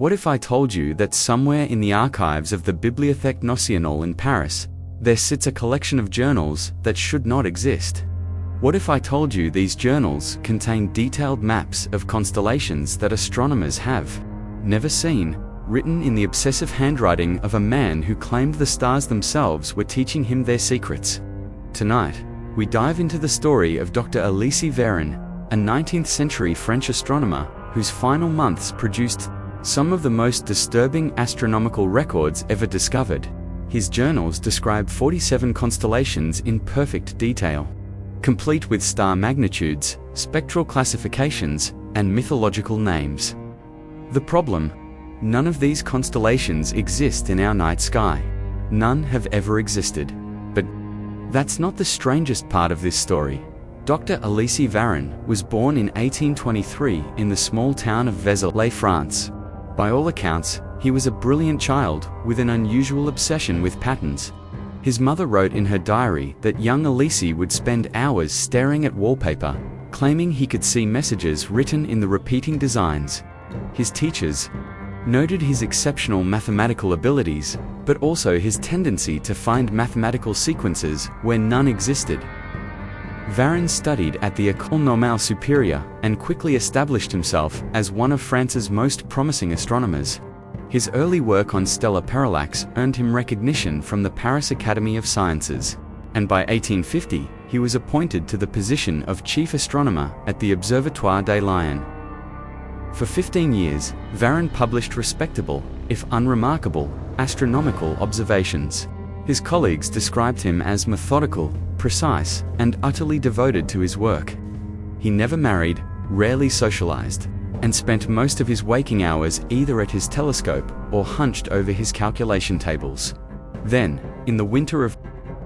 What if I told you that somewhere in the archives of the Bibliothèque Nationale in Paris, there sits a collection of journals that should not exist? What if I told you these journals contain detailed maps of constellations that astronomers have never seen, written in the obsessive handwriting of a man who claimed the stars themselves were teaching him their secrets? Tonight, we dive into the story of Dr. Ulysse Varon, a 19th century French astronomer whose final months produced some of the most disturbing astronomical records ever discovered. His journals describe 47 constellations in perfect detail, complete with star magnitudes, spectral classifications, and mythological names. The problem? None of these constellations exist in our night sky. None have ever existed. But that's not the strangest part of this story. Dr. Ulysse Varon was born in 1823 in the small town of Vézelay, France. By all accounts, he was a brilliant child with an unusual obsession with patterns. His mother wrote in her diary that young Ulysse would spend hours staring at wallpaper, claiming he could see messages written in the repeating designs. His teachers noted his exceptional mathematical abilities, but also his tendency to find mathematical sequences where none existed. Varon studied at the École Normale Supérieure and quickly established himself as one of France's most promising astronomers. His early work on stellar parallax earned him recognition from the Paris Academy of Sciences, and by 1850 he was appointed to the position of chief astronomer at the Observatoire des Lions. For 15 years, Varon published respectable, if unremarkable, astronomical observations. His colleagues described him as methodical, precise, and utterly devoted to his work. He never married, rarely socialized, and spent most of his waking hours either at his telescope or hunched over his calculation tables. Then, in the winter of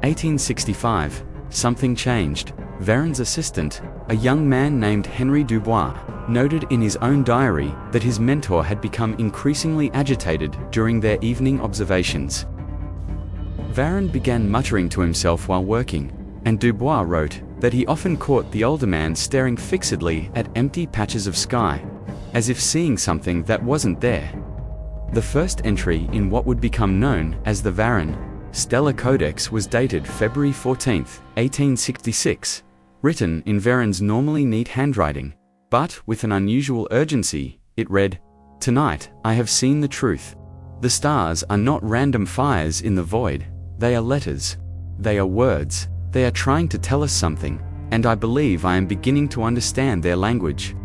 1865, something changed. Varon's assistant, a young man named Henri Dubois, noted in his own diary that his mentor had become increasingly agitated during their evening observations. Varon began muttering to himself while working, and Dubois wrote that he often caught the older man staring fixedly at empty patches of sky, as if seeing something that wasn't there. The first entry in what would become known as the Varon Stellar Codex was dated February 14, 1866, written in Varon's normally neat handwriting, but with an unusual urgency. It read, "Tonight, I have seen the truth. The stars are not random fires in the void. They are letters. They are words. They are trying to tell us something, and I believe I am beginning to understand their language."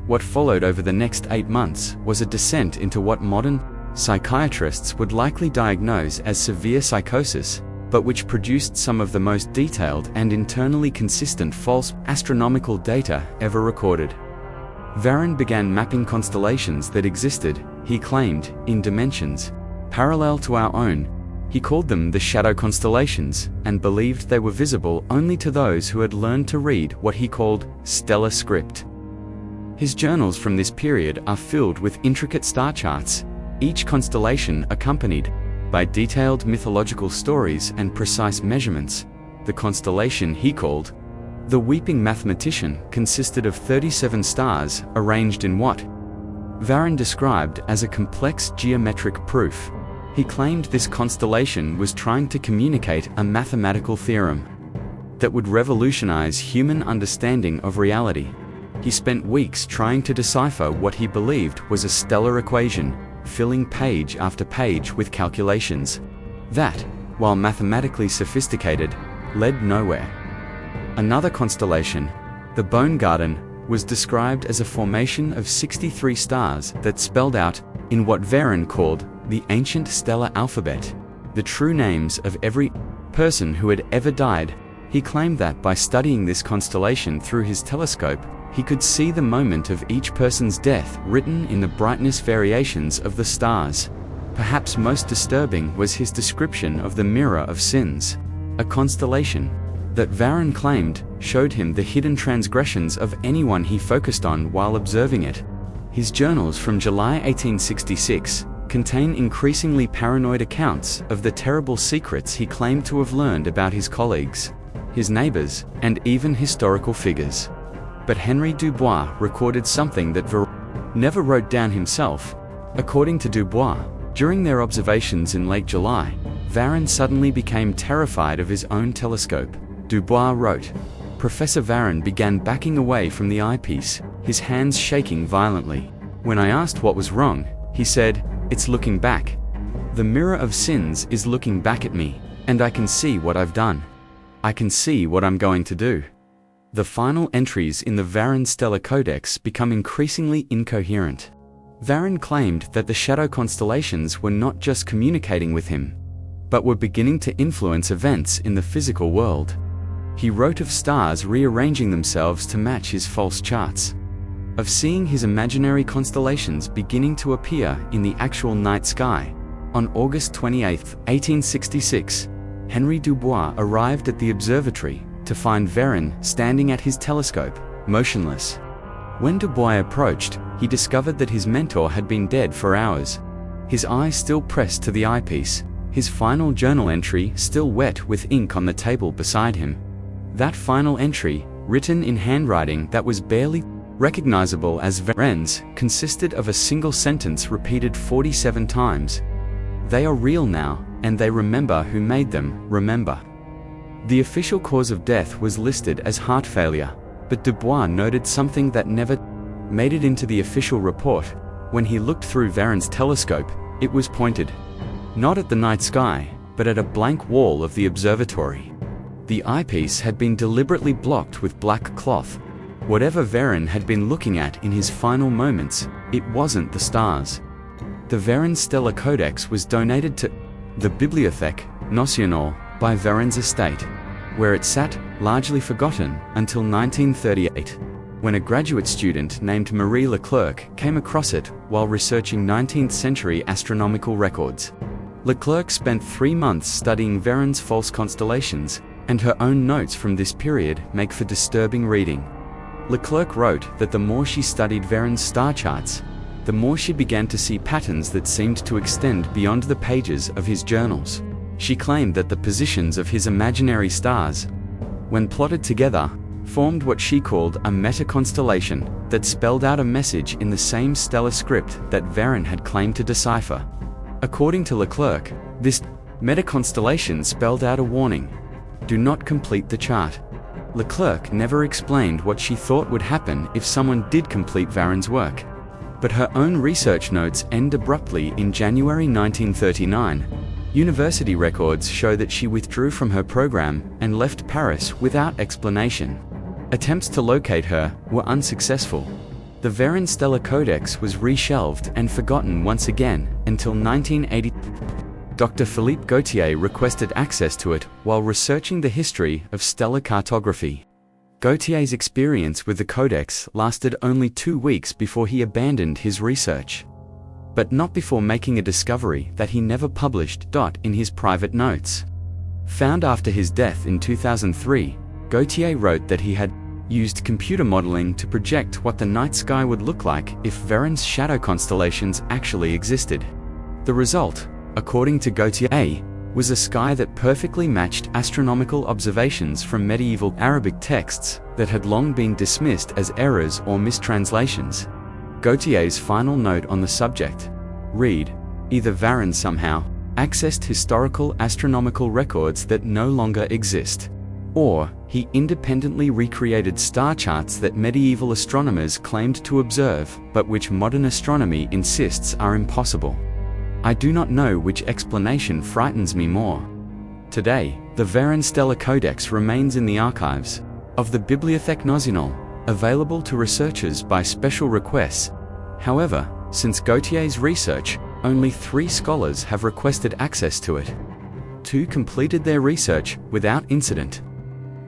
What followed over the next 8 months was a descent into what modern psychiatrists would likely diagnose as severe psychosis, but which produced some of the most detailed and internally consistent false astronomical data ever recorded. Varon began mapping constellations that existed, he claimed, in dimensions parallel to our own. He called them the shadow constellations, and believed they were visible only to those who had learned to read what he called stellar script. His journals from this period are filled with intricate star charts, each constellation accompanied by detailed mythological stories and precise measurements. The constellation he called the Weeping Mathematician consisted of 37 stars arranged in what Varon described as a complex geometric proof. He claimed this constellation was trying to communicate a mathematical theorem that would revolutionize human understanding of reality. He spent weeks trying to decipher what he believed was a stellar equation, filling page after page with calculations that, while mathematically sophisticated, led nowhere. Another constellation, the Bone Garden, was described as a formation of 63 stars that spelled out, in what Varon called the ancient stellar alphabet, the true names of every person who had ever died. He claimed that by studying this constellation through his telescope, he could see the moment of each person's death written in the brightness variations of the stars. Perhaps most disturbing was his description of the Mirror of Sins, a constellation that Varon claimed showed him the hidden transgressions of anyone he focused on while observing it. His journals from July 1866 contain increasingly paranoid accounts of the terrible secrets he claimed to have learned about his colleagues, his neighbors, and even historical figures. But Henri Dubois recorded something that Varon never wrote down himself. According to Dubois, during their observations in late July, Varron suddenly became terrified of his own telescope. Dubois wrote, "Professor Varron began backing away from the eyepiece, his hands shaking violently. When I asked what was wrong, he said, 'It's looking back. The mirror of sins is looking back at me, and I can see what I've done. I can see what I'm going to do.'" The final entries in the Varron Stellar Codex become increasingly incoherent. Varron claimed that the shadow constellations were not just communicating with him, but were beginning to influence events in the physical world. He wrote of stars rearranging themselves to match his false charts, of seeing his imaginary constellations beginning to appear in the actual night sky. On August 28, 1866, Henry Dubois arrived at the observatory to find Varron standing at his telescope, motionless. When Dubois approached, he discovered that his mentor had been dead for hours, his eye still pressed to the eyepiece, his final journal entry still wet with ink on the table beside him. That final entry, written in handwriting that was barely recognizable as Varron's, consisted of a single sentence repeated 47 times. "They are real now, and they remember who made them, remember." The official cause of death was listed as heart failure, but Dubois noted something that never made it into the official report. When he looked through Varron's telescope, it was pointed not at the night sky, but at a blank wall of the observatory. The eyepiece had been deliberately blocked with black cloth. Whatever Varron had been looking at in his final moments, it wasn't the stars. The Varron Stellar Codex was donated to the Bibliothèque Nationale by Varron's estate, where it sat, largely forgotten, until 1938, when a graduate student named Marie Leclerc came across it while researching 19th century astronomical records. Leclerc spent 3 months studying Varron's false constellations, and her own notes from this period make for disturbing reading. Leclerc wrote that the more she studied Varron's star charts, the more she began to see patterns that seemed to extend beyond the pages of his journals. She claimed that the positions of his imaginary stars, when plotted together, formed what she called a meta-constellation that spelled out a message in the same stellar script that Varron had claimed to decipher. According to Leclerc, this meta-constellation spelled out a warning: do not complete the chart. Leclerc never explained what she thought would happen if someone did complete Varron's work. But her own research notes end abruptly in January 1939. University records show that she withdrew from her program and left Paris without explanation. Attempts to locate her were unsuccessful. The Varron Stellar Codex was reshelved and forgotten once again until 1980. Dr. Philippe Gautier requested access to it while researching the history of stellar cartography. Gautier's experience with the Codex lasted only 2 weeks before he abandoned his research, but not before making a discovery that he never published. In his private notes, found after his death in 2003, Gautier wrote that he had used computer modeling to project what the night sky would look like if Varron's shadow constellations actually existed. The result, according to Gautier, was a sky that perfectly matched astronomical observations from medieval Arabic texts that had long been dismissed as errors or mistranslations. Gautier's final note on the subject read, "Either Varron somehow accessed historical astronomical records that no longer exist, or he independently recreated star charts that medieval astronomers claimed to observe but which modern astronomy insists are impossible. I do not know which explanation frightens me more." Today, the Varron Stellar Codex remains in the archives of the Bibliothèque Nationale, available to researchers by special requests. However, since Gautier's research, only 3 scholars have requested access to it. 2 completed their research without incident.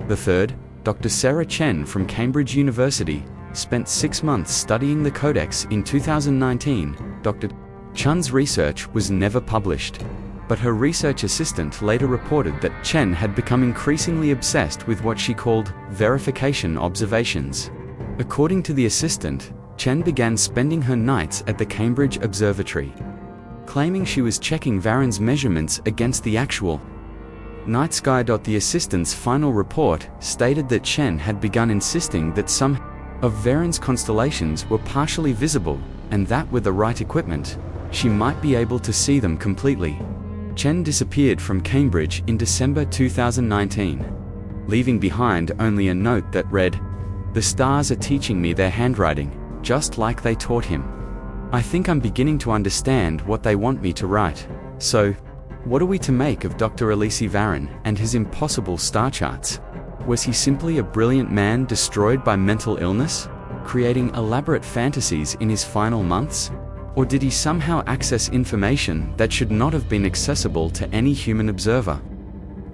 The third, Dr. Sarah Chen from Cambridge University, spent 6 months studying the Codex in 2019. Dr. Chen's research was never published, but her research assistant later reported that Chen had become increasingly obsessed with what she called verification observations. According to the assistant, Chen began spending her nights at the Cambridge Observatory, claiming she was checking Varron's measurements against the actual night sky. The assistant's final report stated that Chen had begun insisting that some of Varron's constellations were partially visible, and that with the right equipment, she might be able to see them completely. Chen disappeared from Cambridge in December 2019, leaving behind only a note that read, "The stars are teaching me their handwriting, just like they taught him. I think I'm beginning to understand what they want me to write." So, what are we to make of Dr. Alesi Varon and his impossible star charts? Was he simply a brilliant man destroyed by mental illness, creating elaborate fantasies in his final months? Or did he somehow access information that should not have been accessible to any human observer?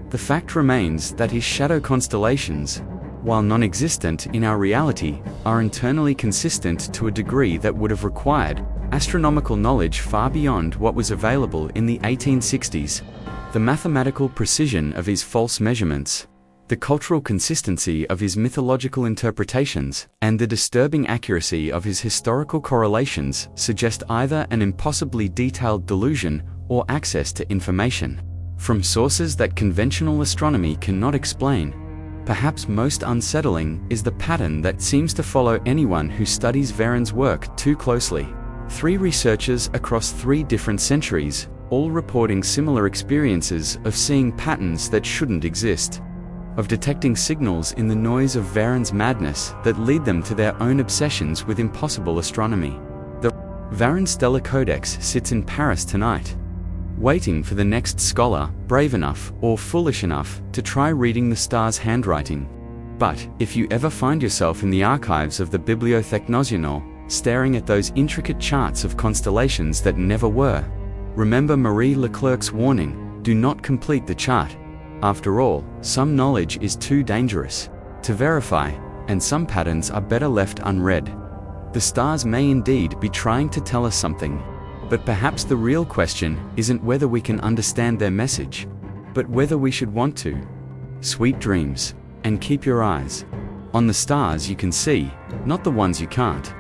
The fact remains that his shadow constellations, while non-existent in our reality, are internally consistent to a degree that would have required astronomical knowledge far beyond what was available in the 1860s. The mathematical precision of his false measurements, the cultural consistency of his mythological interpretations, and the disturbing accuracy of his historical correlations suggest either an impossibly detailed delusion or access to information from sources that conventional astronomy cannot explain. Perhaps most unsettling is the pattern that seems to follow anyone who studies Varon's work too closely. 3 researchers across 3 different centuries, all reporting similar experiences of seeing patterns that shouldn't exist, of detecting signals in the noise of Varon's madness that lead them to their own obsessions with impossible astronomy. The Varon Stellar Codex sits in Paris tonight, waiting for the next scholar, brave enough or foolish enough to try reading the stars' handwriting. But if you ever find yourself in the archives of the Bibliothèque Nationale, staring at those intricate charts of constellations that never were, remember Marie Leclerc's warning: do not complete the chart. After all, some knowledge is too dangerous to verify, and some patterns are better left unread. The stars may indeed be trying to tell us something, but perhaps the real question isn't whether we can understand their message, but whether we should want to. Sweet dreams, and keep your eyes on the stars you can see, not the ones you can't.